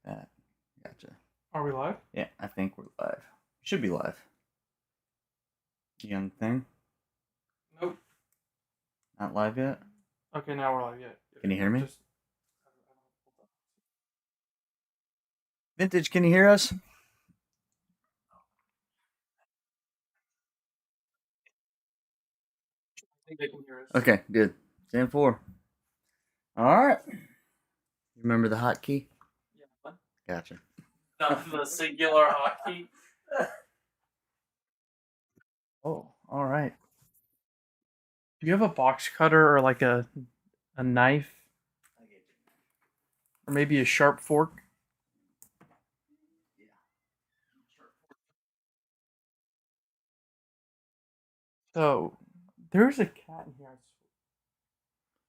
that. Gotcha. Are we live? Yeah, I think we're live. Should be live. Young thing. Nope. Not live yet. Okay, now we're live. Yeah. Can you hear me? Just Vintage, can you hear us? I think they can hear us. Okay, good. Stand for. All right. You remember the hotkey? Yeah. What? Gotcha. The singular hotkey. Oh, all right. Do you have a box cutter or like a knife or maybe a sharp fork? So there's a cat in here.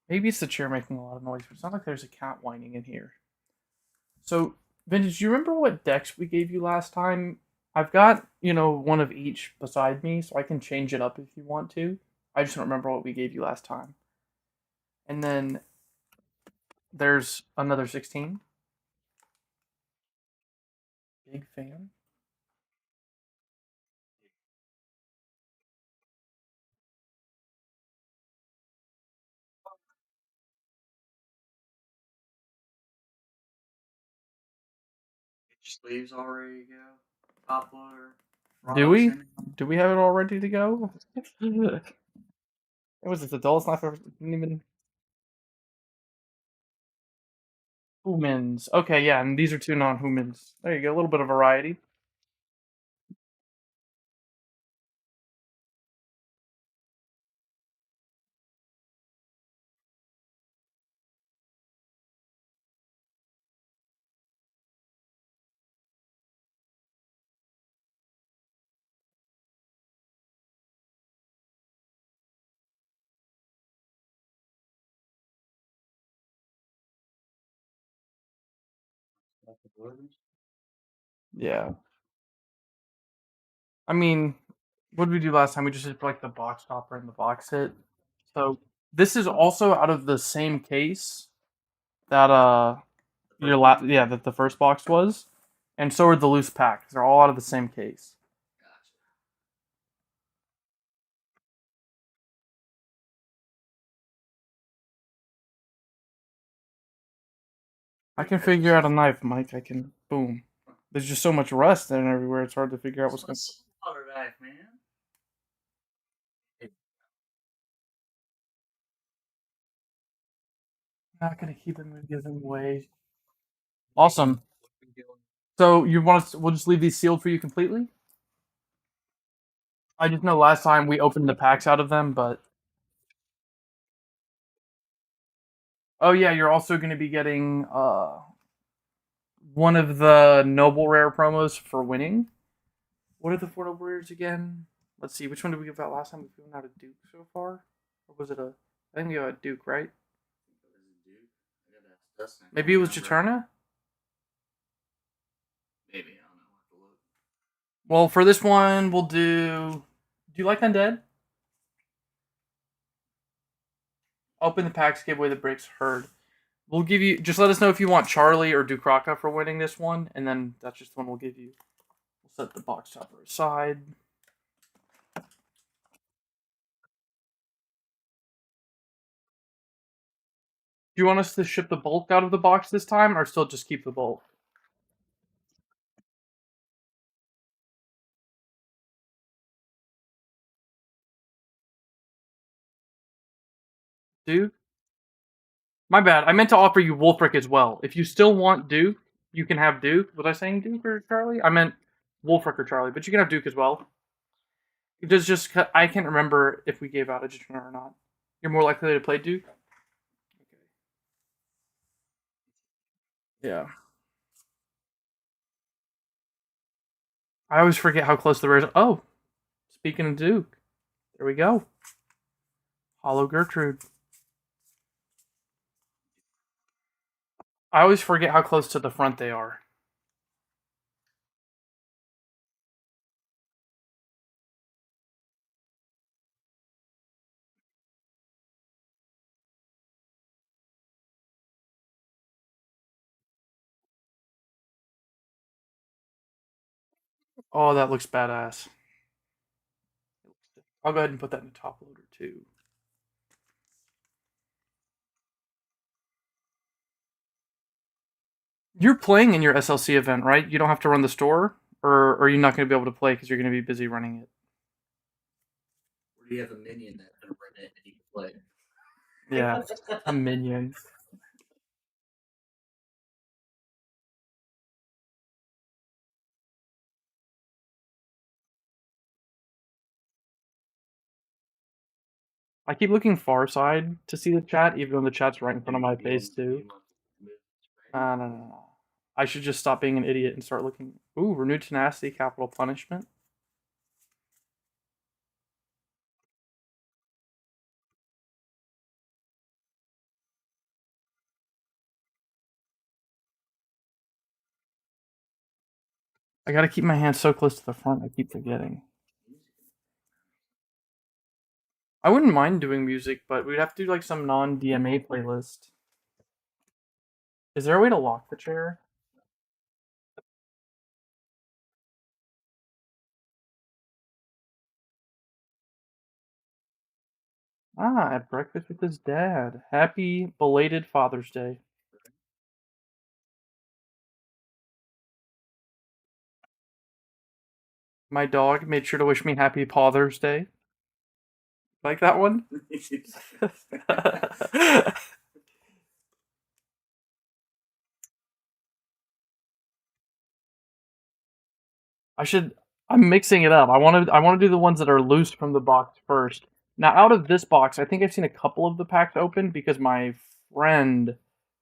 Maybe it's the chair making a lot of noise, but it's not like there's a cat whining in here. So, Vintage, do you remember what decks we gave you last time? I've got, one of each beside me, so I can change it up if you want to. I just don't remember what we gave you last time. And then there's another 16. Big fan. Sleeves all ready to go. Poplar. Do we? Do we have it all ready to go? It was the dullest knife I've ever didn't even humans. Okay, yeah, and these are two non-humans. There you go, a little bit of variety. Yeah. I mean, what did we do last time? We just did like the box topper and the box hit. So this is also out of the same case that that the first box was, and so are the loose packs. They're all out of the same case. I can figure out a knife, Mike. I can boom. There's just so much rust and everywhere. It's hard to figure out what's going. Slaughter knife, man. Not gonna keep him and give him away. Awesome. So you want us? We'll just leave these sealed for you completely. I just know last time we opened the packs out of them, but oh yeah, you're also going to be getting one of the noble rare promos for winning. What are the four noble rares again? Let's see, which one did we give out last time? We've given out a Duke so far, or was it a? I think we got a Duke, right? Maybe it was Jaterna. Maybe I don't know. I'll have to look. Well, for this one, we'll do. Do you like Undead? Open the packs, give away the bricks. Herd. We'll give you. Just let us know if you want Charlie or Dukraka for winning this one, and then that's just the one we'll give you. We'll set the box topper aside. Do you want us to ship the bulk out of the box this time, or still just keep the bulk? Duke? My bad. I meant to offer you Wolfric as well. If you still want Duke, you can have Duke. Was I saying Duke or Charlie? I meant Wolfric or Charlie, but you can have Duke as well. It does just. I can't remember if we gave out a Jitter or not. You're more likely to play Duke. Yeah. I always forget how close the rares. Oh, speaking of Duke, there we go. Hollow Gertrude. I always forget how close to the front they are. Oh, that looks badass. I'll go ahead and put that in the top loader too. You're playing in your SLC event, right? You don't have to run the store, or are you not going to be able to play because you're going to be busy running it? Or do you have a minion that can run it and you can play? Yeah, a minion. I keep looking far side to see the chat, even though the chat's right in front of my face too. No, no, no. I should just stop being an idiot and start looking. Ooh, renewed tenacity, capital punishment. I gotta keep my hands so close to the front. I keep forgetting. I wouldn't mind doing music, but we'd have to do like some non-DMA playlist. Is there a way to lock the chair? Ah, at breakfast with his dad. Happy belated Father's Day. My dog made sure to wish me happy Father's Day. Like that one? I should. I'm mixing it up. I want to do the ones that are loose from the box first. Now, out of this box, I think I've seen a couple of the packs open because my friend,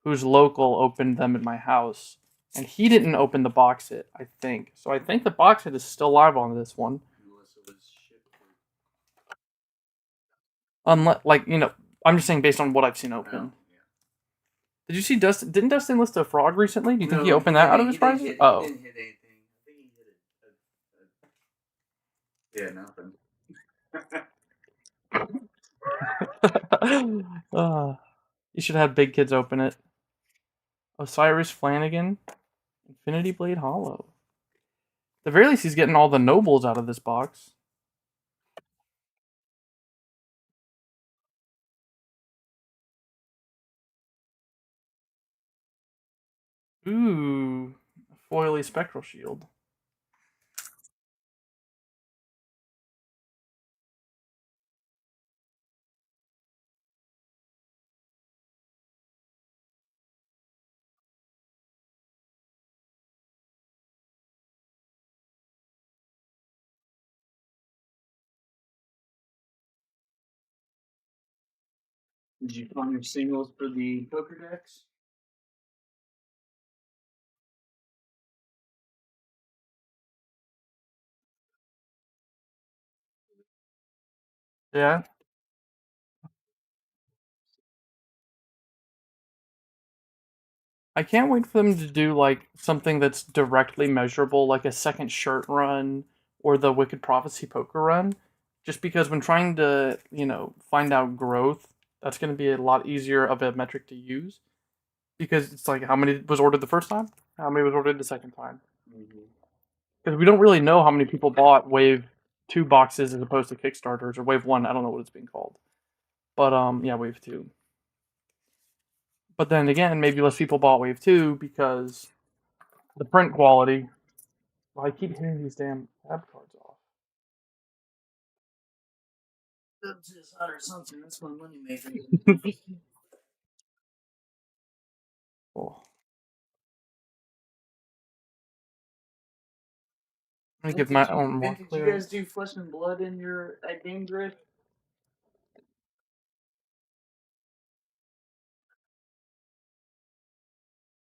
who's local, opened them at my house, and he didn't open the box hit. I think so. I think the box hit is still live on this one. Unless, like I'm just saying based on what I've seen open. Did you see Dustin? Didn't Dustin list a frog recently? Do you think he opened that out of his prizes? Oh. He didn't hit anything. I think he hit nothing. You should have big kids open it. Osiris Flanagan, Infinity Blade Hollow. At the very least, he's getting all the nobles out of this box. Ooh, foily spectral shield. Did you find your singles for the poker decks? Yeah. I can't wait for them to do like something that's directly measurable, like a second shirt run or the Wicked Prophecy poker run. Just because when trying to, find out growth, that's going to be a lot easier of a metric to use. Because it's like how many was ordered the first time, how many was ordered the second time. Because we don't really know how many people bought Wave 2 boxes as opposed to Kickstarters or Wave 1. I don't know what it's being called, but yeah, Wave 2. But then again, maybe less people bought Wave 2 because the print quality. Well, I keep hitting these damn tab cards off. That's just hot or something. That's my money maker. Oh. Let me give my own more Did you clear. guys do Flesh and Blood in your game grid?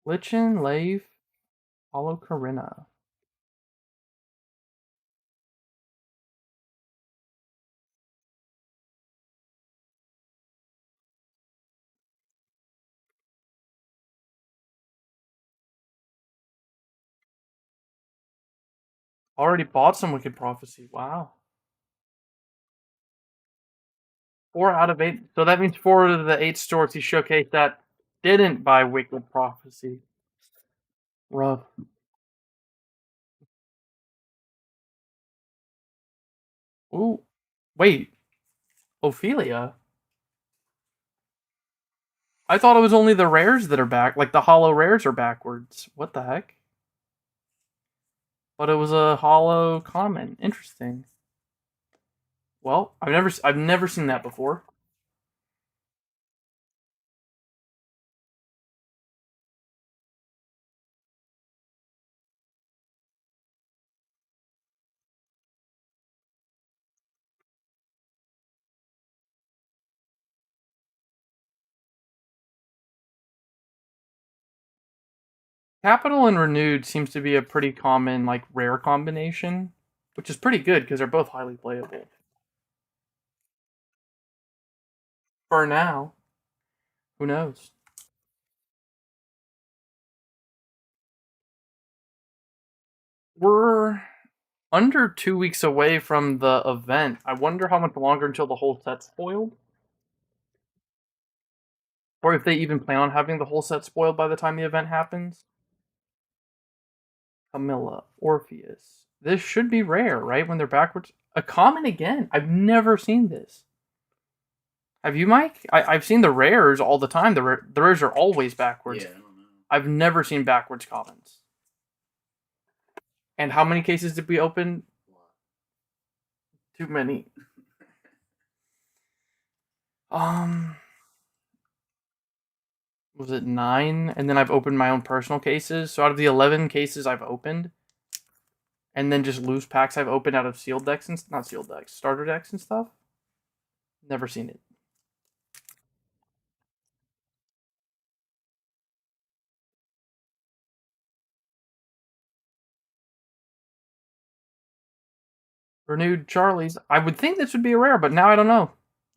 Lichen, Lave, Hollow Corinna. Already bought some Wicked Prophecy. Wow. 4 out of 8. So that means 4 of the 8 stores he showcased that didn't buy Wicked Prophecy. Rough. Ooh, wait, Ophelia. I thought it was only the rares that are back, like the hollow rares are backwards. What the heck? But it was a hollow common. Interesting. Well, I've never seen that before. Capital and Renewed seems to be a pretty common like rare combination, which is pretty good because they're both highly playable. For now, who knows? We're under 2 weeks away from the event. I wonder how much longer until the whole set's spoiled, or if they even plan on having the whole set spoiled by the time the event happens. Camilla, Orpheus. This should be rare, right? When they're backwards. A common again. I've never seen this. Have you, Mike? I've seen the rares all the time. The rares are always backwards. Yeah, I don't know. I've never seen backwards commons. And how many cases did we open? Too many. Was it 9? And then I've opened my own personal cases. So out of the 11 cases I've opened, and then just loose packs I've opened out of sealed decks and not sealed decks, starter decks and stuff. Never seen it. Renewed Charlie's. I would think this would be a rare, but now I don't know.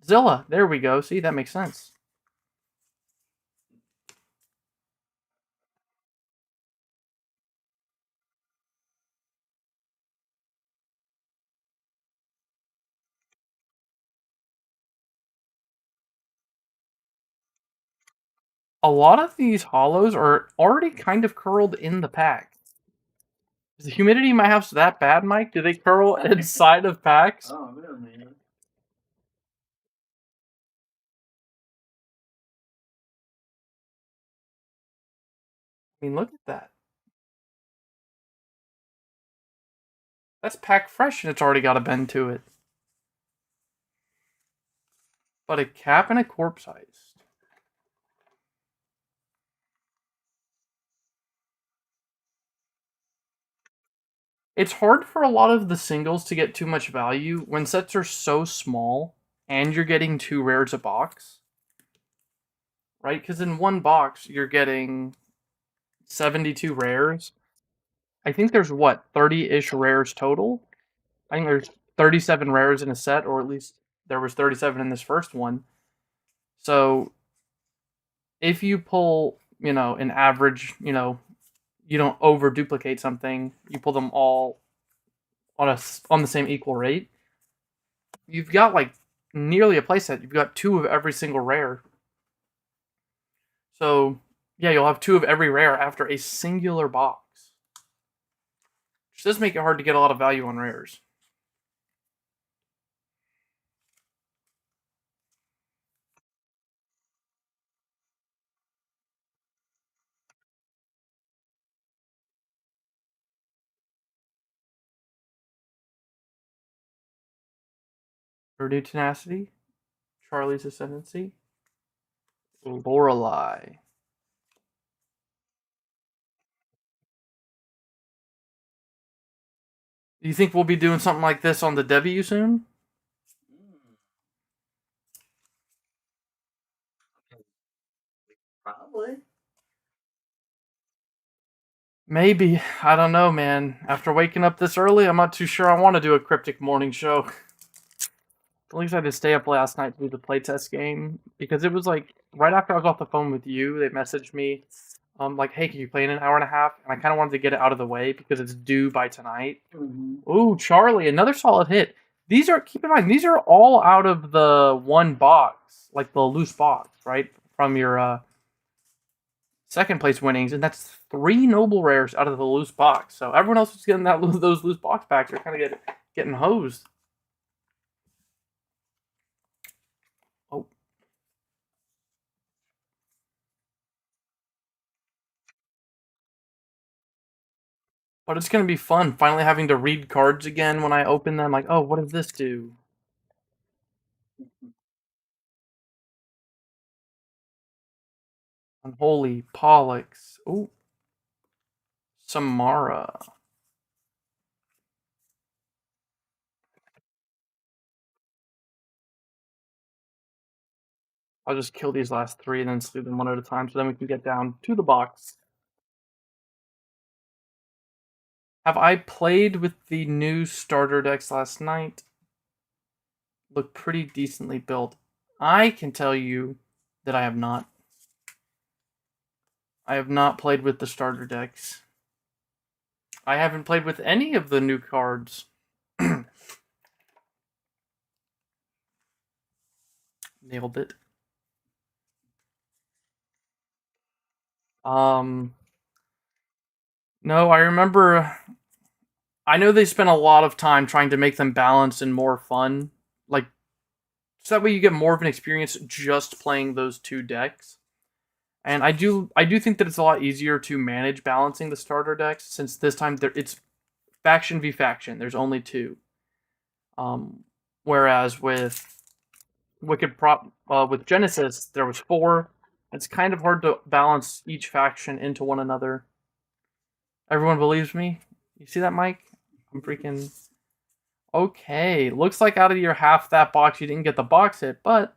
Zilla. There we go. See, that makes sense. A lot of these hollows are already kind of curled in the pack. Is the humidity in my house that bad, Mike? Do they curl inside of packs? Oh, really? I mean, look at that. That's packed fresh and it's already got a bend to it. But a cap and a corpse ice. It's hard for a lot of the singles to get too much value when sets are so small and you're getting 2 rares a box. Right? Because in one box, you're getting 72 rares. I think there's what, 30-ish rares total? I think there's 37 rares in a set, or at least there was 37 in this first one. So if you pull, an average, you don't over duplicate something, you pull them all on the same equal rate, you've got like nearly a playset. You've got 2 of every single rare. So yeah, you'll have 2 of every rare after a singular box, which does make it hard to get a lot of value on rares. Purdue Tenacity, Charlie's Ascendancy, Lorelei. Do you think we'll be doing something like this on the W soon? Probably. Maybe. I don't know, man. After waking up this early, I'm not too sure I want to do a Kryptik morning show. At least I had to stay up last night to do the playtest game because it was like right after I was off the phone with you, they messaged me, like, "Hey, can you play in an hour and a half?" And I kind of wanted to get it out of the way because it's due by tonight. Mm-hmm. Ooh, Charlie, another solid hit. Keep in mind, these are all out of the one box, like the loose box, right, from your second place winnings, and that's 3 noble rares out of the loose box. So everyone else who's getting those loose box packs are kind of getting hosed. But it's gonna be fun finally having to read cards again when I open them. Like, oh, what does this do? Unholy Pollux. Ooh, Samara. I'll just kill these last three and then sleeve them one at a time, so then we can get down to the box. Have I played with the new starter decks last night? Look pretty decently built. I can tell you that I have not. I have not played with the starter decks. I haven't played with any of the new cards. Nailed it. No, I remember. I know they spent a lot of time trying to make them balanced and more fun, like so that way you get more of an experience just playing those two decks. And I do think that it's a lot easier to manage balancing the starter decks since this time it's faction v faction. There's only two. Whereas with Genesis there was four. It's kind of hard to balance each faction into one another. Everyone believes me. You see that, Mike? I'm freaking okay. Looks like out of your half that box you didn't get the box hit, but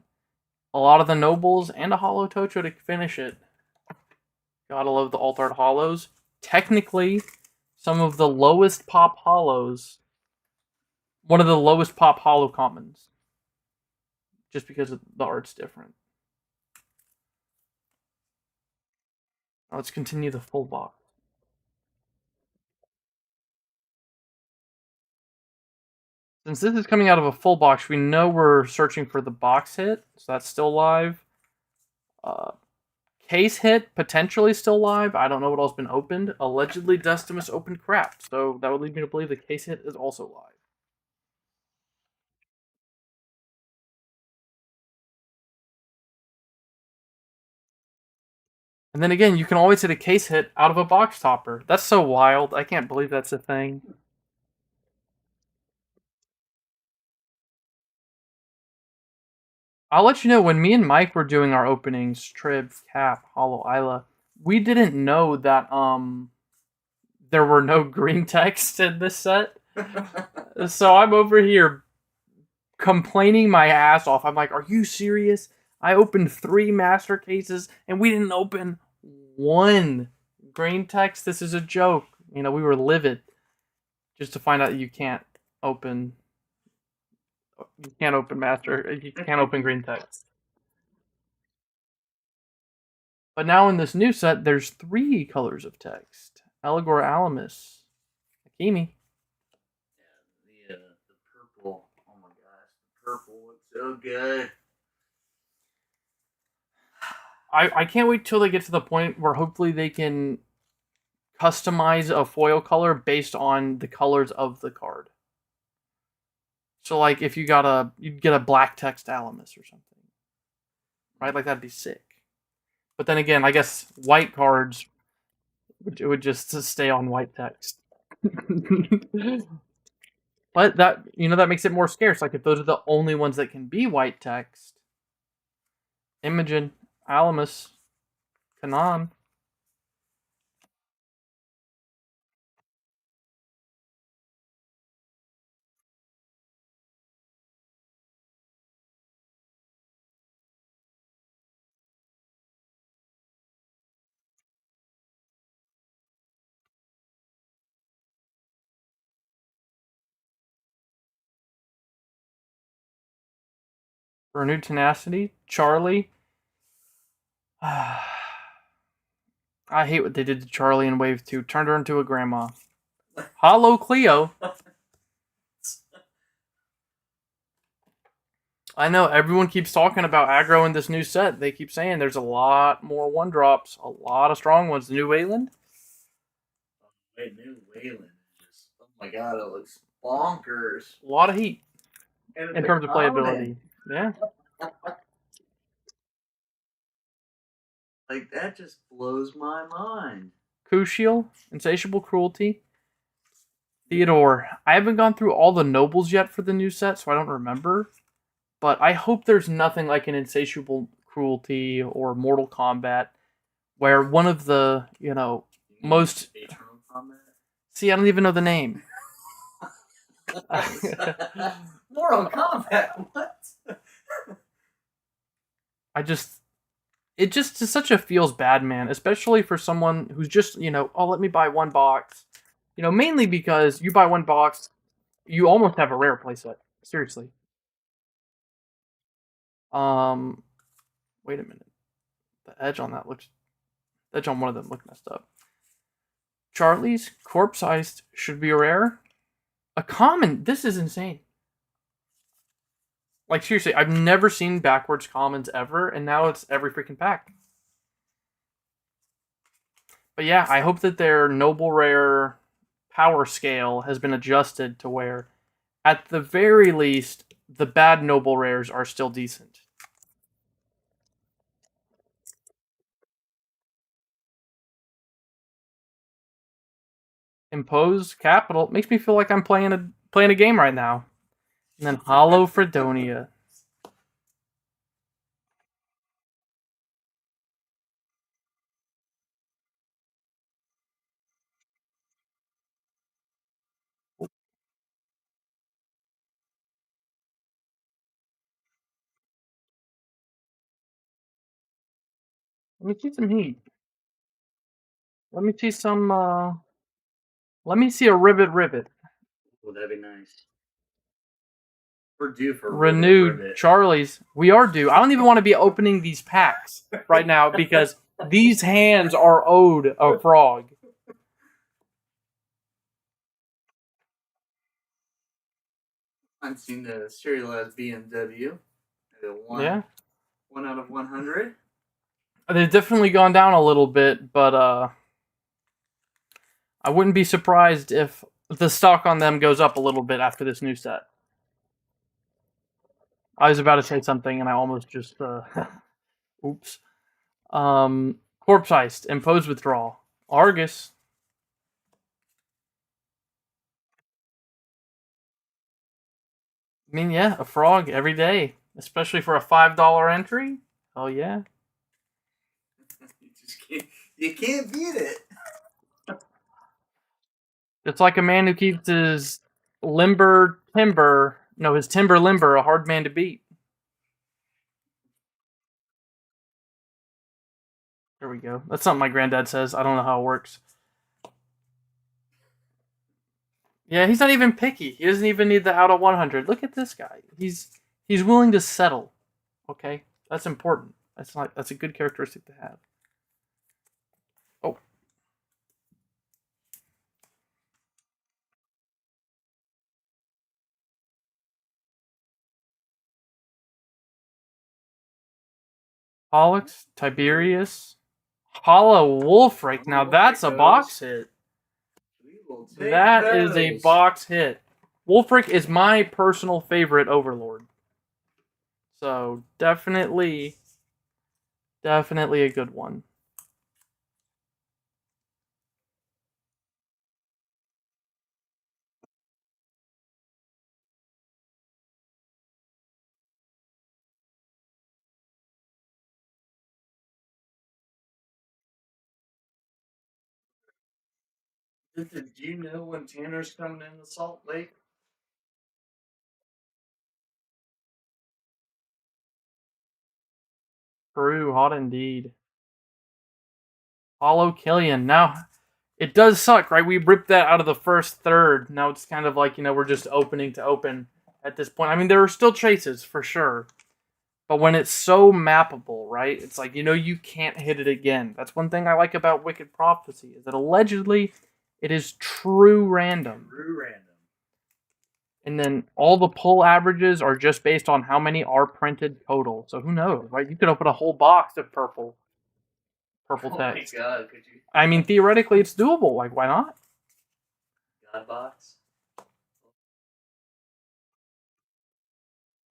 a lot of the nobles and a hollow Tocho to finish it. Gotta love the alt art hollows. Technically, some of the lowest pop hollows. One of the lowest pop hollow commons. Just because the art's different. Now let's continue the full box. Since this is coming out of a full box, we know we're searching for the box hit, so that's still live. Case hit, potentially still live. I don't know what else has been opened. Allegedly, Destimus opened crap, so that would lead me to believe the case hit is also live. And then again, you can always hit a case hit out of a box topper. That's so wild. I can't believe that's a thing. I'll let you know when me and Mike were doing our openings, Trib, Cap, Hollow Isla, we didn't know that there were no green text in this set. So I'm over here complaining my ass off. I'm like, are you serious? I opened 3 master cases and we didn't open 1 green text. This is a joke. You know, we were livid just to find out you can't open master. You can't open green text. But now in this new set, there's 3 colors of text: Eligor, Alamus, Akimi. Yeah, the purple. Oh my gosh, the purple looks so good. I can't wait till they get to the point where hopefully they can customize a foil color based on the colors of the card. So like if you'd get a black text Alamus or something. Right? Like that'd be sick. But then again, I guess white cards would just stay on white text. But that makes it more scarce. Like if those are the only ones that can be white text. Imogen, Alamus, Kanan. Renewed Tenacity, Charlie. I hate what they did to Charlie in Wave 2. Turned her into a grandma. Hollow Cleo. I know everyone keeps talking about aggro in this new set. They keep saying there's a lot more 1-drops, a lot of strong ones. The new Wayland. Wait, new Wayland is just, oh my god, it looks bonkers. A lot of heat And in terms of playability. Yeah. Like that just blows my mind. Kushiel, Insatiable Cruelty. Theodore, I haven't gone through all the nobles yet for the new set, so I don't remember. But I hope there's nothing like an insatiable cruelty or Mortal Kombat, where one of the most. Eternal Combat. See, I don't even know the name. Mortal Kombat. What? It just is such a feels bad, man, especially for someone who's just, oh, let me buy one box. Mainly because you buy one box, you almost have a rare playset. Seriously. Um, Wait a minute. The edge on one of them looked messed up. Charlie's corpse iced should be a rare. A common. This is insane. Like, seriously, I've never seen backwards commons ever, and now it's every freaking pack. But yeah, I hope that their noble rare power scale has been adjusted to where, at the very least, the bad noble rares are still decent. Impose capital makes me feel like I'm playing a game right now. And then Hollow Fredonia. Let me see some heat. Let me see some. Let me see a ribbit. Well, that'd be nice. We're due for Renewed ribbit. Charlie's. We are due. I don't even want to be opening these packs right now because these hands are owed a frog. I've seen the serialized BMW. Yeah. 1 out of 100. They've definitely gone down a little bit, but I wouldn't be surprised if the stock on them goes up a little bit after this new set. I was about to say something and I almost just oops. Corpse Heist, Impose Withdrawal, Argus. I mean, yeah, a frog every day, especially for a $5 entry. Oh yeah. You can't beat it. It's like a man who keeps his his timber limber, a hard man to beat. There we go. That's something my granddad says. I don't know how it works. Yeah, he's not even picky. He doesn't even need the out of 100. Look at this guy. He's willing to settle. Okay, that's important. That's a good characteristic to have. Oh. Pollux, Tiberius, Hollow Wolfrake. Now that's a box hit. That is a box hit. Wolfrake is my personal favorite Overlord. So definitely a good one. Do you know when Tanner's coming into Salt Lake? True, hot indeed. Hollow Killian. Now, it does suck, right? We ripped that out of the first third. Now it's kind of like, we're just opening to open at this point. I mean, there are still traces, for sure. But when it's so mappable, right? It's like, you can't hit it again. That's one thing I like about Wicked Prophecy, is that allegedly it is true random. True random. And then all the pull averages are just based on how many are printed total. So who knows, right? You could open a whole box of purple text. Oh my god, could you? I mean, theoretically, it's doable. Like, why not? God box?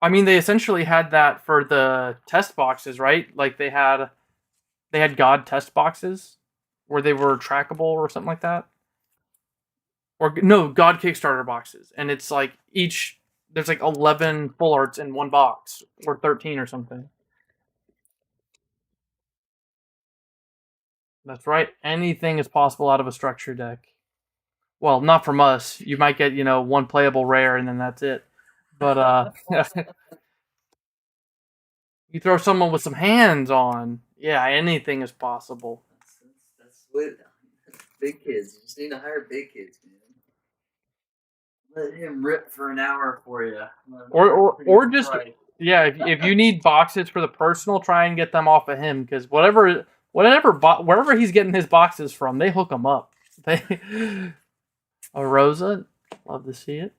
I mean, they essentially had that for the test boxes, right? Like, they had God test boxes where they were trackable or something like that. or no, God Kickstarter boxes, and it's like each there's like 11 full arts in one box, or 13 or something. That's right. Anything is possible out of a structure deck. Well, not from us. You might get, one playable rare and then that's it. But you throw someone with some hands on, yeah, anything is possible. That's what big kids. You just need to hire big kids, man. Let him rip for an hour for you. Or just yeah, if you need boxes for the personal, try and get them off of him because wherever he's getting his boxes from, they hook them up. They a Rosa, love to see it.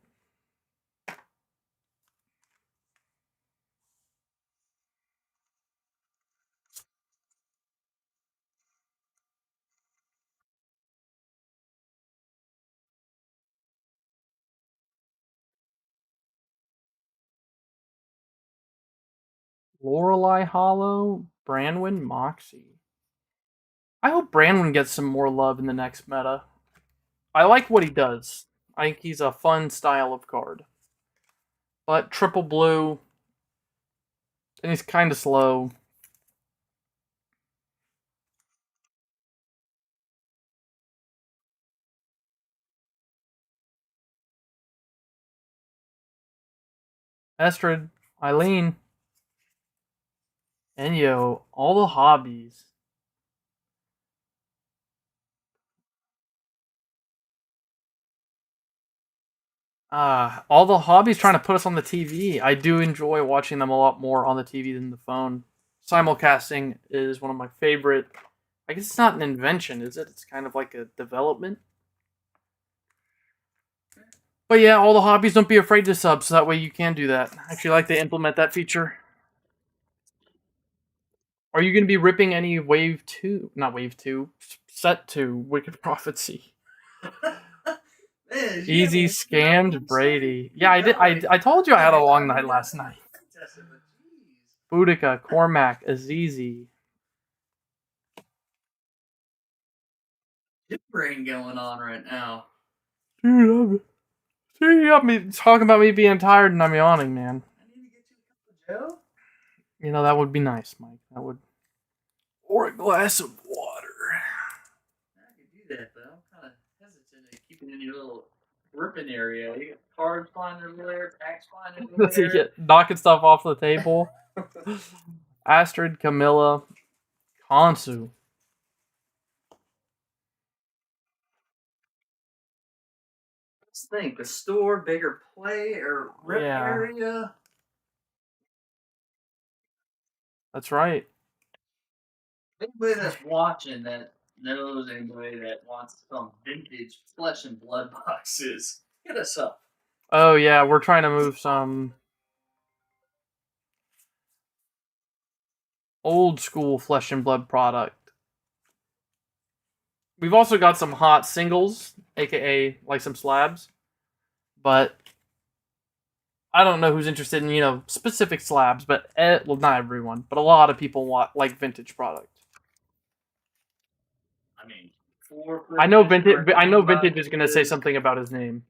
Lorelei Hollow, Branwyn Moxie. I hope Branwyn gets some more love in the next meta. I like what he does. I think he's a fun style of card. But triple blue, and he's kind of slow. Estrid, Eileen, Enyo, all the hobbies. All the hobbies trying to put us on the TV. I do enjoy watching them a lot more on the TV than the phone. Simulcasting is one of my favorite. I guess it's not an invention, is it? It's kind of like a development. But yeah, all the hobbies, don't be afraid to sub, so that way you can do that. I actually like to implement that feature. Are you going to be ripping any Wave 2? Not Wave 2, Set 2, Wicked Prophecy. Man, Easy scammed Brady. Yeah, I did. I told you I had a long night last night. Boudica, Cormac, Azizi. Hip brain going on right now. Dude, you got me talking about me being tired and I'm yawning, man. I need to get you a cup of Joe. That would be nice, Mike. That would. Or a glass of water. I could do that, but I'm kind of hesitant to keep it in your little ripping area. You got cards flying everywhere, packs flying everywhere. Knocking stuff off the table. Astrid, Camilla, Kansu. Let's think. A store, bigger play, or rip area. That's right. Anybody that's watching that knows anybody that wants some vintage flesh and blood boxes, hit us up. Oh yeah, we're trying to move some old school flesh and blood product. We've also got some hot singles, aka like some slabs, but I don't know who's interested in specific slabs. But well, not everyone, but a lot of people like vintage product. I mean, I know vintage is gonna say something about his name.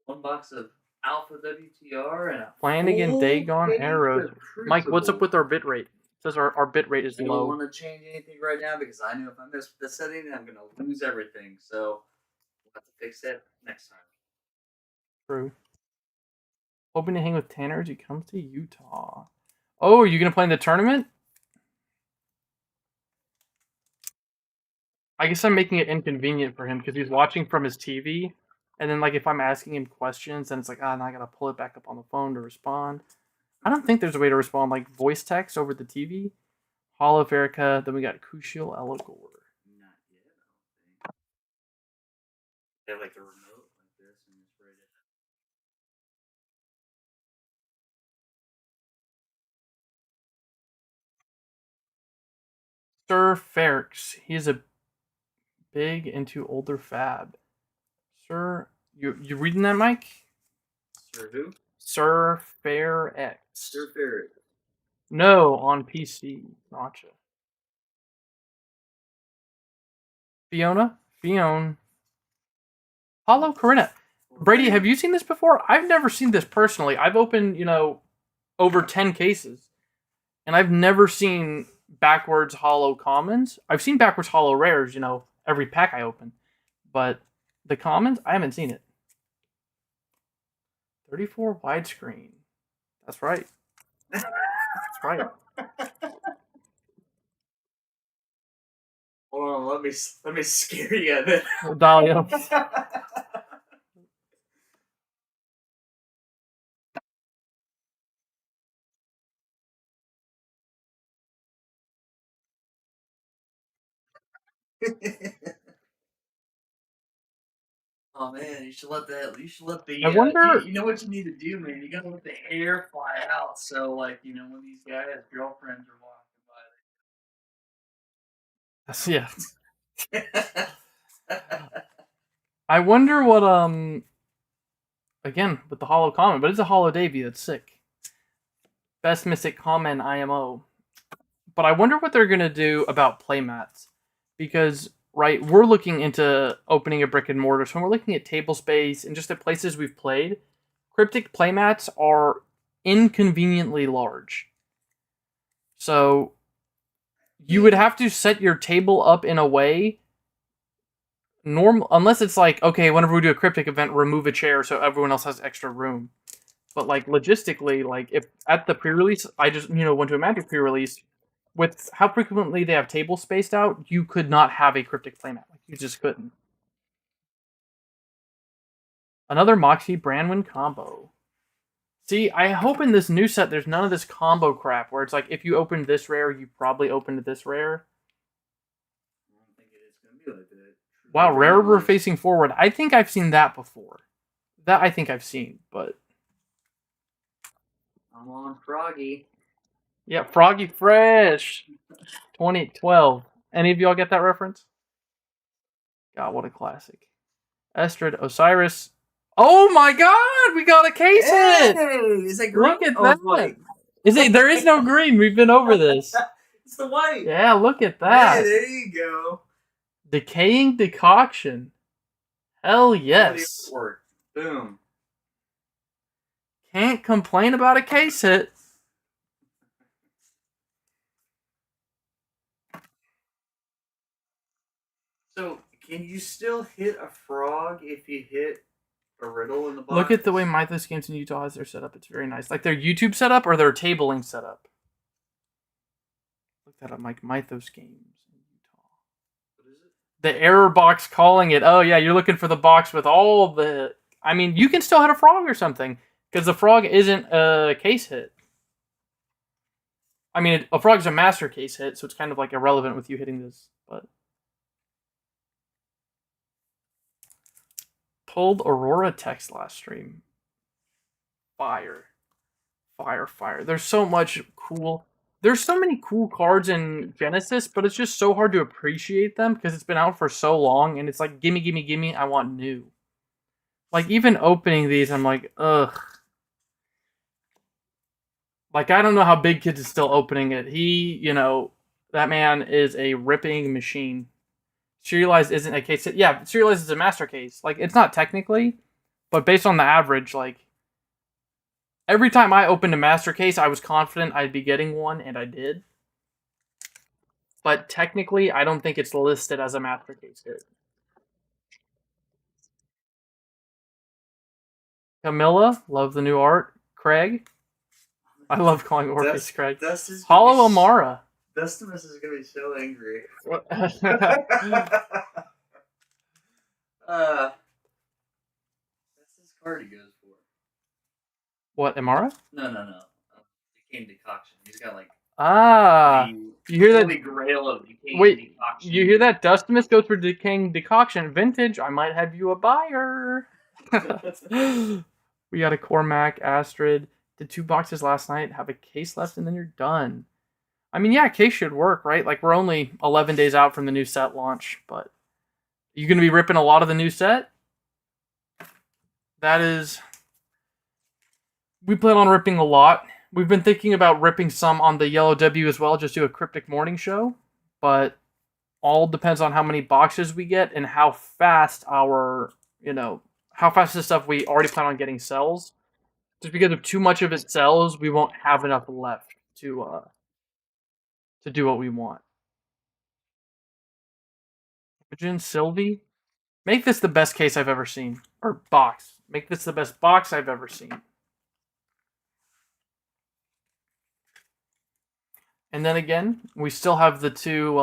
1 box of Alpha WTR and a Flanagan Dagon arrows. Mike, what's up with our bit rate? It says our bit rate is low. I low. don't want to change anything right now because I know if I miss the setting, I'm going to lose everything. So we'll have to fix that next time. True. Hoping to hang with Tanner as he comes to Utah. Oh, are you going to play in the tournament? I guess I'm making it inconvenient for him because he's watching from his TV. And then, if I'm asking him questions, then it's like, now I got to pull it back up on the phone to respond. I don't think there's a way to respond like voice text over the TV. Hollow Erica, then we got Kushil Elagor. Not yet, I don't think. They have like a remote like this and it's ready to. Sir Ferrix. He is a big into older fab. Sir, you reading that, Mike? Sir who? Sir Ferrix. Sir Ferrix. No, on PC. Gotcha. Fiona? Hollow Corinna. Brady, have you seen this before? I've never seen this personally. I've opened, over 10 cases. And I've never seen backwards hollow commons. I've seen backwards hollow rares, every pack I open. But the commons, I haven't seen it. 34 widescreen. That's right. That's right. Hold on, let me scare you a bit. We'll dial you up. Oh man, you should let the. I wonder. You know what you need to do, man. You gotta let the hair fly out. So like, when these guys' girlfriends are walking Yeah. by. I wonder what again with the hollow comment, but it's a hollow Davy. That's sick. Best Mystic comment IMO. But I wonder what they're gonna do about playmats, because right, we're looking into opening a brick and mortar, so we're looking at table space and just at places we've played. Kryptik playmats are inconveniently large, so you would have to set your table up in a way. Unless it's like, okay, whenever we do a Kryptik event, remove a chair so everyone else has extra room. But like logistically, like if at the pre-release, I just went to a Magic pre-release, with how frequently they have tables spaced out, you could not have a Kryptik playmat. Like you just couldn't. Another Moxie Branwyn combo. See, I hope in this new set there's none of this combo crap where it's like if you opened this rare, you probably opened this rare. I don't think it's gonna be like that. Wow, rare we're facing forward. I think I've seen that before. That I think I've seen, but I'm on Froggy. Yeah, Froggy Fresh 2012. Any of y'all get that reference? God, what a classic. Estrid, Osiris. Oh my god, we got a case hit! Is that green? Look at that. White. There is no green. We've been over this. It's the white. Yeah, look at that. Yeah, there you go. Decaying Decoction. Hell yes. Boom. Can't complain about a case hit. So, can you still hit a frog if you hit a riddle in the box? Look at the way Mythos Games in Utah has their setup. It's very nice. Like their YouTube setup or their tabling setup. Look that up, Mike. Mythos Games in Utah. What is it? The error box calling it. Oh, yeah, you're looking for the box with all the... I mean, you can still hit a frog or something, because the frog isn't a case hit. I mean, a frog's a master case hit, so it's kind of like irrelevant with you hitting this, but... Pulled Aurora text last stream. Fire. Fire. There's so much cool... There's so many cool cards in Genesis, but it's just so hard to appreciate them because it's been out for so long, and it's like, gimme, I want new. Like, even opening these, I'm like, ugh. Like, I don't know how Big Kids is still opening it. That man is a ripping machine. Serialized isn't a case. Yeah, Serialized is a master case. Like, it's not technically, but based on the average, like, every time I opened a master case, I was confident I'd be getting one, and I did. But technically, I don't think it's listed as a master case hit. Camilla, love the new art. Craig, I love calling Orpheus Craig. Hollow Amara. Dustimus is going to be so angry. What's this card he goes for? What, Amara? No. Decaying Decoction. He's got like... you hear that? Holy grail of Decaying Decoction. You hear that? Dustimus goes for Decaying Decoction. Vintage, I might have you a buyer. We got a Cormac, Astrid. Did 2 boxes last night. Have a case left, and then you're done. I mean, yeah, case should work, right? Like, we're only 11 days out from the new set launch, but... You going to be ripping a lot of the new set? That is... We plan on ripping a lot. We've been thinking about ripping some on the Yellow W as well, just do a Kryptik morning show. But all depends on how many boxes we get and how fast our how fast this stuff we already plan on getting sells. Just because if too much of it sells, we won't have enough left to do what we want. Imogen Sylvie, make this the best case I've ever seen, or box. Make this the best box I've ever seen. And then again, we still have the two.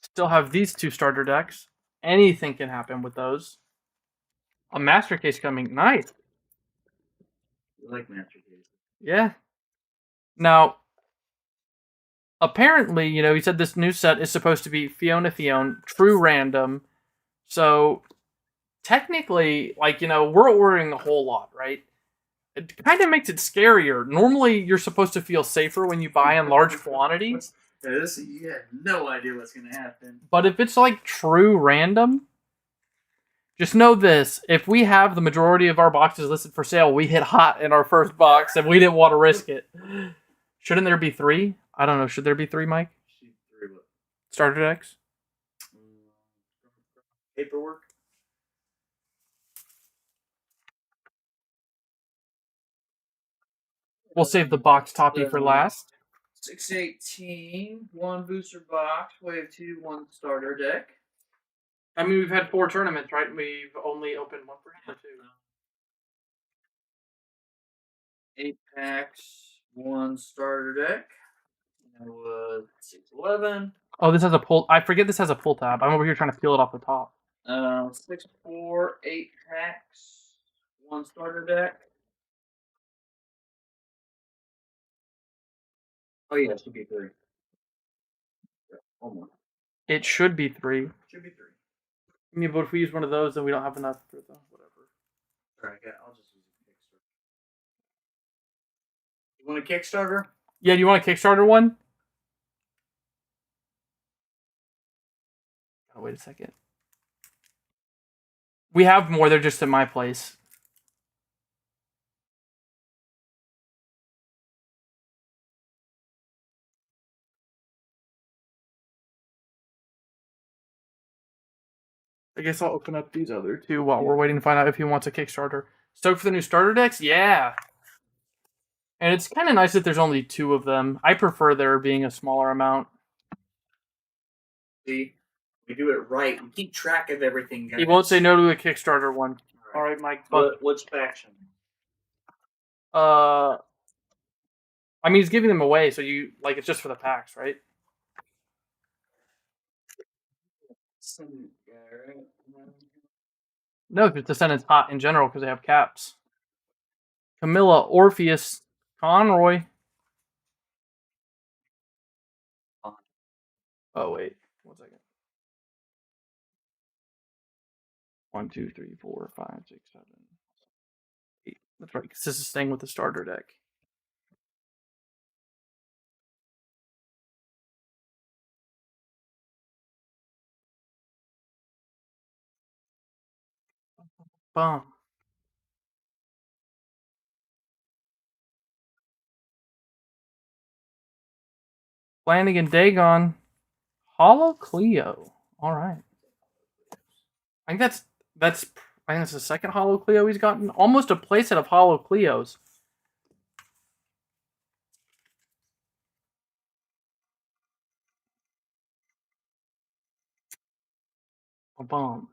Still have these two starter decks. Anything can happen with those. A master case coming. Nice. You like master cases? Yeah. Now, apparently, he said this new set is supposed to be Fiona true random. So, technically, we're ordering a whole lot, right? It kind of makes it scarier. Normally, you're supposed to feel safer when you buy in large quantities. You have no idea what's going to happen. But if it's like true random, just know this. If we have the majority of our boxes listed for sale, we hit hot in our first box and we didn't want to risk it. Shouldn't there be 3? I don't know. Should there be 3, Mike? 3 what? Starter decks? Paperwork? We'll save the box toppy for last. 618, 1 booster box, wave 2, 1 starter deck. I mean, we've had 4 tournaments, right? We've only opened 1 or 2. 8 packs, 1 starter deck. That was 611. Oh, this has a pull. I forget this has a pull tab. I'm over here trying to peel it off the top. 6-4, 8 packs, 1 starter deck. Oh yeah, it should be 3. One more. It should be 3. Should be 3. I mean, but if we use one of those, then we don't have enough for the whatever. Alright, I'll just use a Kickstarter. You want a Kickstarter? Yeah, do you want a Kickstarter one? Oh, wait a second. We have more. They're just at my place. I guess I'll open up these other 2 while we're waiting to find out if he wants a Kickstarter. Stoked for the new starter decks? Yeah. And it's kind of nice that there's only 2 of them. I prefer there being a smaller amount. See? We do it right. We keep track of everything, guys. He won't say no to a Kickstarter one. All right, Mike. Which faction? I mean, he's giving them away, so it's just for the packs, right? No, because Descendant's hot in general because they have caps. Camilla, Orpheus, Conroy. Oh, wait. 1 second. 1, 2, 3, 4, 5, 6, 7, 8. That's right, because this is staying with the starter deck. Boom. Flanagan, Dagon, Hollow Cleo. All right. I think that's the second Hollow Cleo he's gotten. Almost a playset of Hollow Cleos. A bomb.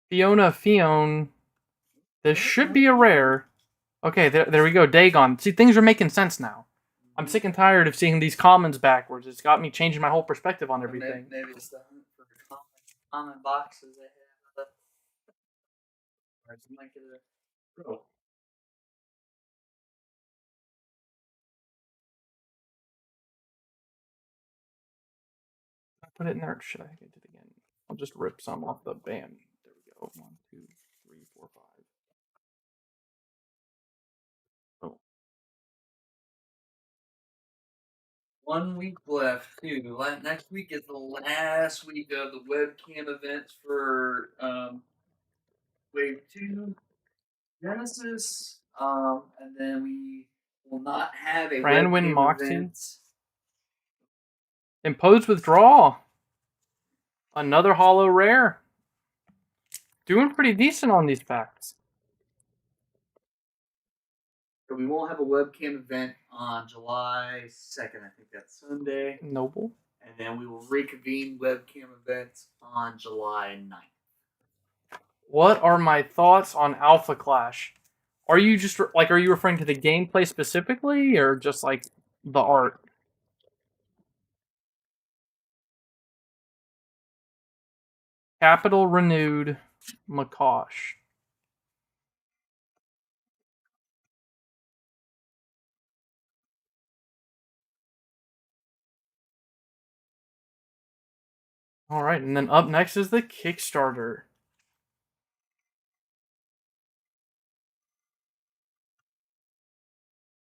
Fiona. This should be a rare. Okay, there we go. Dagon. See, things are making sense now. I'm sick and tired of seeing these commons backwards. It's got me changing my whole perspective on everything. Maybe it's the hunt for common boxes they have. Oh. I put it in there. Should I hit it again? I'll just rip some off the band. There we go. 1, 2, 3, 4, 5. Oh. 1 week left too. Next week is the last week of the webcam events for Wave 2 Genesis. And then we will not have a Ranwin webcam Moxie. event Impose withdraw. Another hollow rare. Doing pretty decent on these packs. So we won't have a webcam event on July 2nd. I think that's Sunday. Noble. And then we will reconvene webcam events on July 9th. What are my thoughts on Alpha Clash? Are you just like, are you referring to the gameplay specifically, or just like the art? Capital renewed Makosh. All right, and then up next is the Kickstarter.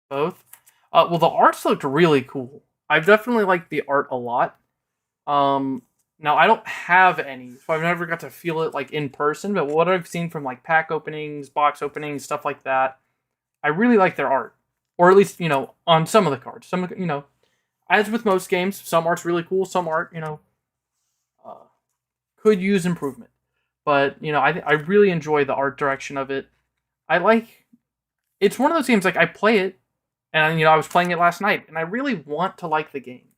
Both. Well, the arts looked really cool. I've definitely liked the art a lot. Now I don't have any, so I've never got to feel it like in person. But what I've seen from like pack openings, box openings, stuff like that, I really like their art, or at least on some of the cards. Some as with most games, some art's really cool, some art uh, could use improvement. But I really enjoy the art direction of it. I like it's one of those games like I play it, and I was playing it last night, and I really want to like the game,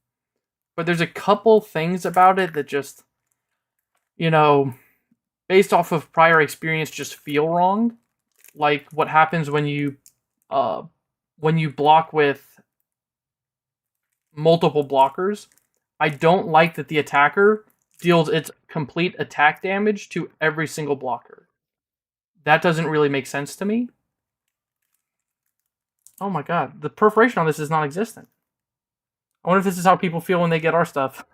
but there's a couple things about it that just you know based off of prior experience just feel wrong. Like what happens uh when you block with multiple blockers. I don't like that the attacker deals its complete attack damage to every single blocker. That doesn't really make sense to me. Oh my god, the perforation on this is non-existent. I wonder if this is how people feel when they get our stuff.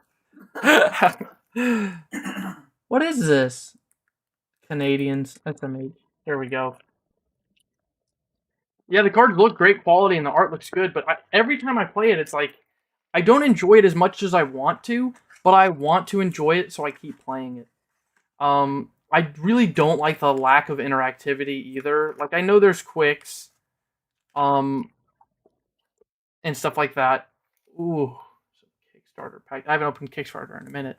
What is this? Canadians. That's amazing. There we go. Yeah, the cards look great quality and the art looks good, but every time I play it, it's like I don't enjoy it as much as I want to, but I want to enjoy it, so I keep playing it. I really don't like the lack of interactivity either. Like I know there's quicks, um, and stuff like that. Ooh, Kickstarter pack. I haven't opened Kickstarter in a minute.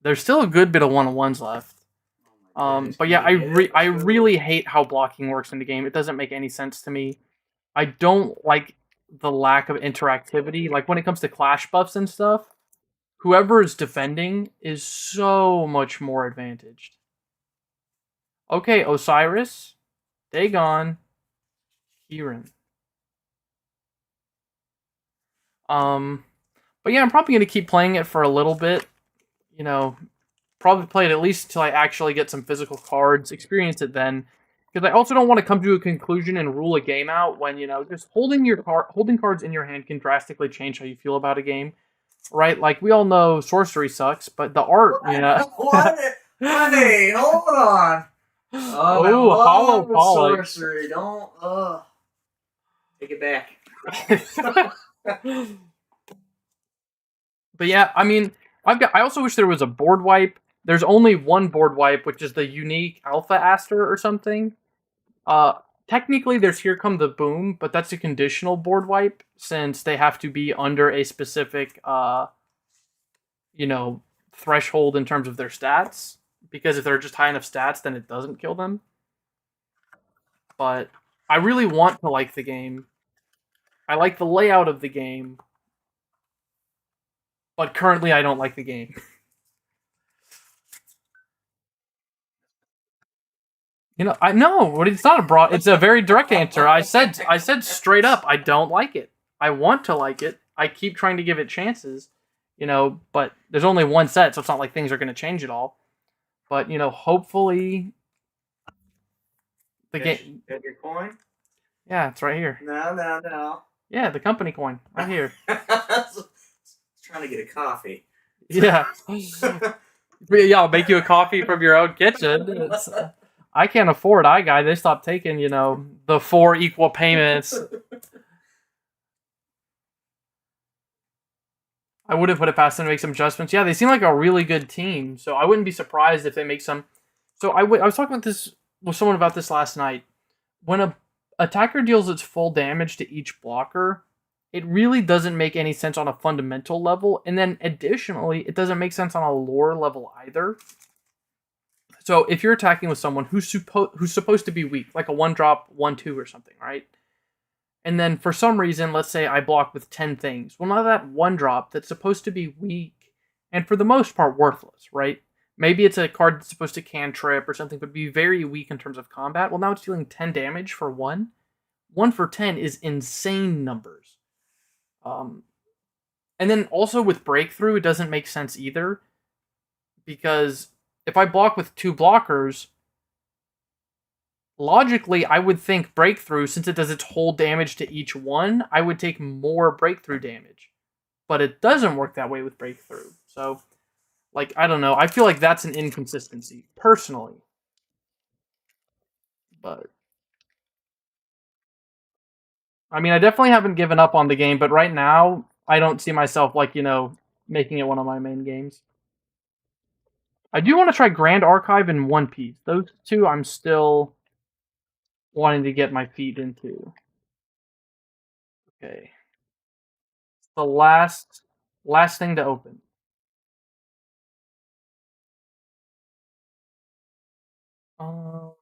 There's still a good bit of one-on-ones left. But yeah, I really hate how blocking works in the game. It doesn't make any sense to me. I don't like the lack of interactivity. Like when it comes to clash buffs and stuff, whoever is defending is so much more advantaged. Okay, Osiris, Dagon, Kieran. But yeah, I'm probably gonna keep playing it for a little bit. You know, probably play it at least until I actually get some physical cards, experience it then. Because I also don't want to come to a conclusion and rule a game out when just holding cards in your hand can drastically change how you feel about a game, right? Like we all know sorcery sucks, but the art, What? Honey, hold on. Oh, hollow polish. Sorcery. Don't. Take it back. But yeah, I mean, I also wish there was a board wipe. There's only one board wipe, which is the unique Alpha Aster or something. Technically, there's Here Come the Boom, but that's a conditional board wipe since they have to be under a specific, threshold in terms of their stats. Because if they're just high enough stats, then it doesn't kill them. But I really want to like the game. I like the layout of the game. But currently, I don't like the game. I know, but it's not a broad. It's a very direct answer. I said straight up, I don't like it. I want to like it. I keep trying to give it chances, but there's only one set, so it's not like things are going to change at all. But hopefully, the game. Got your coin? Yeah, it's right here. No. Yeah, the company coin right here. Trying to get a coffee. Yeah. Yeah, I'll make you a coffee from your own kitchen. I can't afford iGuy. They stopped taking, the 4 equal payments. I would have put it past them to make some adjustments. Yeah, they seem like a really good team, so I wouldn't be surprised if they make some. So I was talking about this with someone about this last night. When a attacker deals its full damage to each blocker, it really doesn't make any sense on a fundamental level. And then additionally, it doesn't make sense on a lore level either. So if you're attacking with someone who's supposed to be weak, like a 1-drop 1/2 or something, right? And then for some reason, let's say I block with 10 things. Well, now that 1-drop that's supposed to be weak and for the most part worthless, right? Maybe it's a card that's supposed to cantrip or something, but be very weak in terms of combat. Well, now it's dealing 10 damage for 1. 1 for 10 is insane numbers. And then also with breakthrough, it doesn't make sense either. Because if I block with 2 blockers, logically, I would think breakthrough, since it does its whole damage to each one, I would take more breakthrough damage. But it doesn't work that way with breakthrough. So, like, I don't know. I feel like that's an inconsistency, personally. But, I mean, I definitely haven't given up on the game, but right now, I don't see myself, like, making it one of my main games. I do want to try Grand Archive and One Piece. Those two I'm still wanting to get my feet into. Okay. The last thing to open. Um,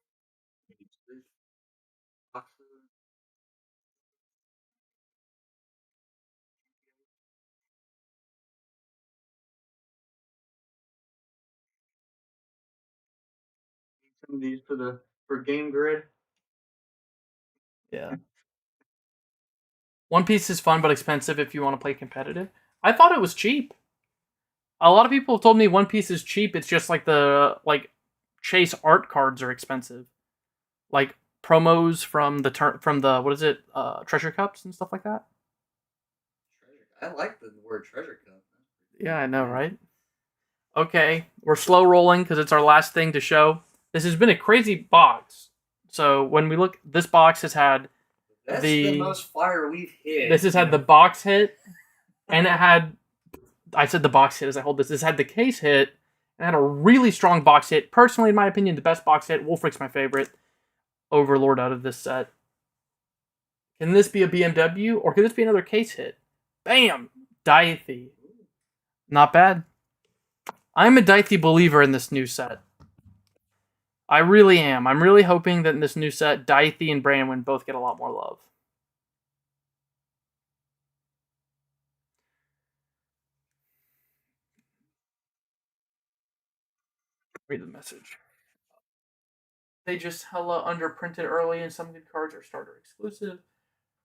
Some of these for Game Grid. yeah. One Piece is fun but expensive if you want to play competitive. I thought it was cheap. A lot of people have told me One Piece is cheap. It's just like the Chase art cards are expensive. Like promos from the what is it? Treasure cups and stuff like that. I like the word treasure cup. Yeah, I know, right? Okay, we're slow rolling because it's our last thing to show. This has been a crazy box. So when we look, this box has had That's the most fire we've hit. This has had the box hit, and it had. I said the box hit as I hold this. This had the case hit, and had a really strong box hit. Personally, in my opinion, the best box hit. Wolfrick's my favorite Overlord out of this set. Can this be a BMW, or could this be another case hit? Bam! Diethy. Not bad. I'm a Diethy believer in this new set. I really am. I'm really hoping that in this new set, Diethy and Branwen both get a lot more love. Read the message. They just hella underprinted early, and some good cards are starter exclusive.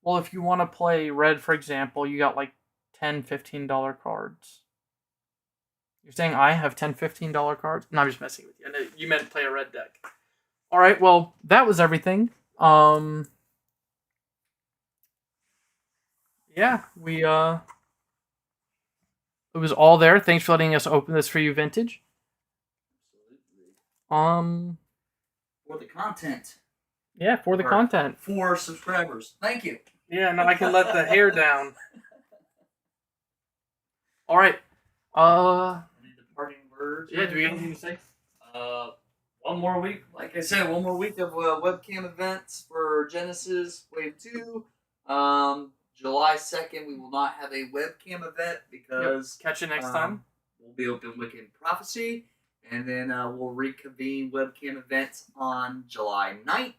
Well, if you want to play red, for example, you got like $10, $15 cards. You're saying I have $10, $15 cards? No, I'm just messing with you. I know you meant play a red deck. All right, well, that was everything. Yeah, it was all there. Thanks for letting us open this for you, Vintage. For the content. Yeah, for the content. For subscribers. Thank you. Yeah, now I can let the hair down. All right. Any departing words? Yeah, do we have anything to say? One more week. Like I said, one more week of webcam events for Genesis Wave 2. July 2nd, we will not have a webcam event because... Catch you next time. We'll be open Wiccan Prophecy. And then we'll reconvene webcam events on July 9th.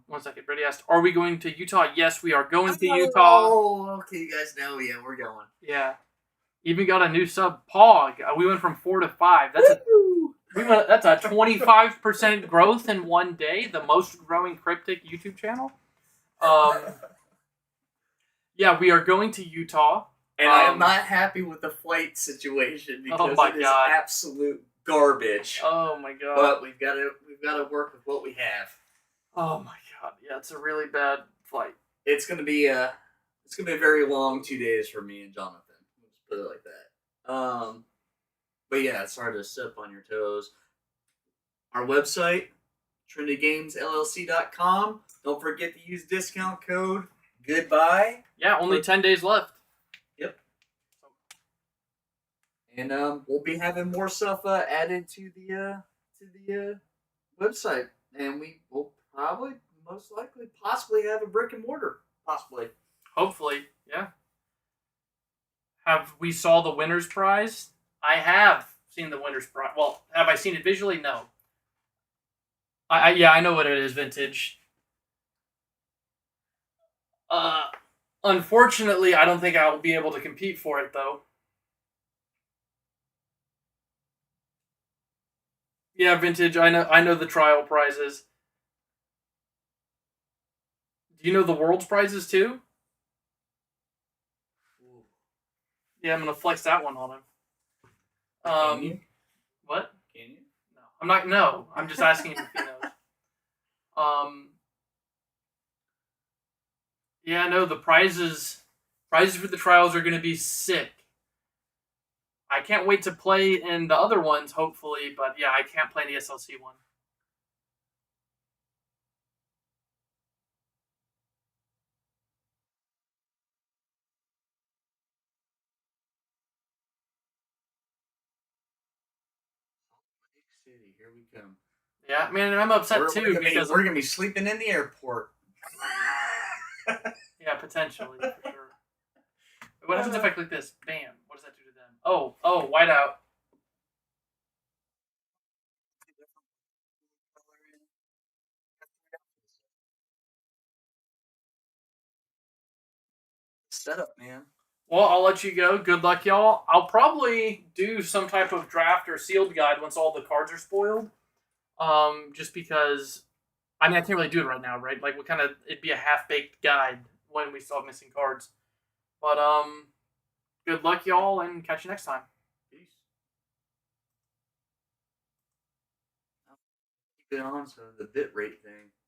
1 second. Brady asked, are we going to Utah? Yes, we are going to Utah. Oh, okay, you guys know. Yeah, we're going. Yeah. Even got a new sub, Pog. We went from 4 to 5. That's a 25% growth in one day. The most growing Kryptik YouTube channel. Yeah, we are going to Utah. And I am not happy with the flight situation because it is absolute garbage. Oh my god! But we've got to work with what we have. Oh my god! Yeah, it's a really bad flight. It's gonna be a very long 2 days for me and Jonathan. Let's put it like that. But yeah, it's hard to step on your toes. Our website, TrinityGamesLLC.com. Don't forget to use discount code Goodbye. Yeah, only 10 days left. Yep. And we'll be having more stuff added to the website, and we will probably, most likely, possibly have a brick and mortar. Possibly. Hopefully. Have we saw the winner's prize? I have seen the winner's prize. Well, have I seen it visually? No. Yeah, I know what it is. Vintage. Uh, Unfortunately, I don't think I will be able to compete for it though. Yeah, vintage. I know. I know the trial prizes. Do you know the world's prizes too? Ooh. Yeah, I'm gonna flex that one on him. Can you? What? Can you? No, I'm not. No, I'm just asking him if he knows. Um, yeah, no, the prizes for the trials are gonna be sick. I can't wait to play in the other ones, hopefully, but yeah, I can't play in the SLC one. Big city, here we come. Yeah, man, and I'm upset too because we're gonna be sleeping in the airport. yeah, potentially for sure. What happens if I click this? Bam. What does that do to them? Oh, whiteout. Setup, man. Well, I'll let you go. Good luck, y'all. I'll probably do some type of draft or sealed guide once all the cards are spoiled. Just because I mean I can't really do it right now, right? Like, what kind of it'd be a half baked guide when we still have missing cards. But good luck, y'all, and catch you next time. Peace. Keep it on so the bit rate thing.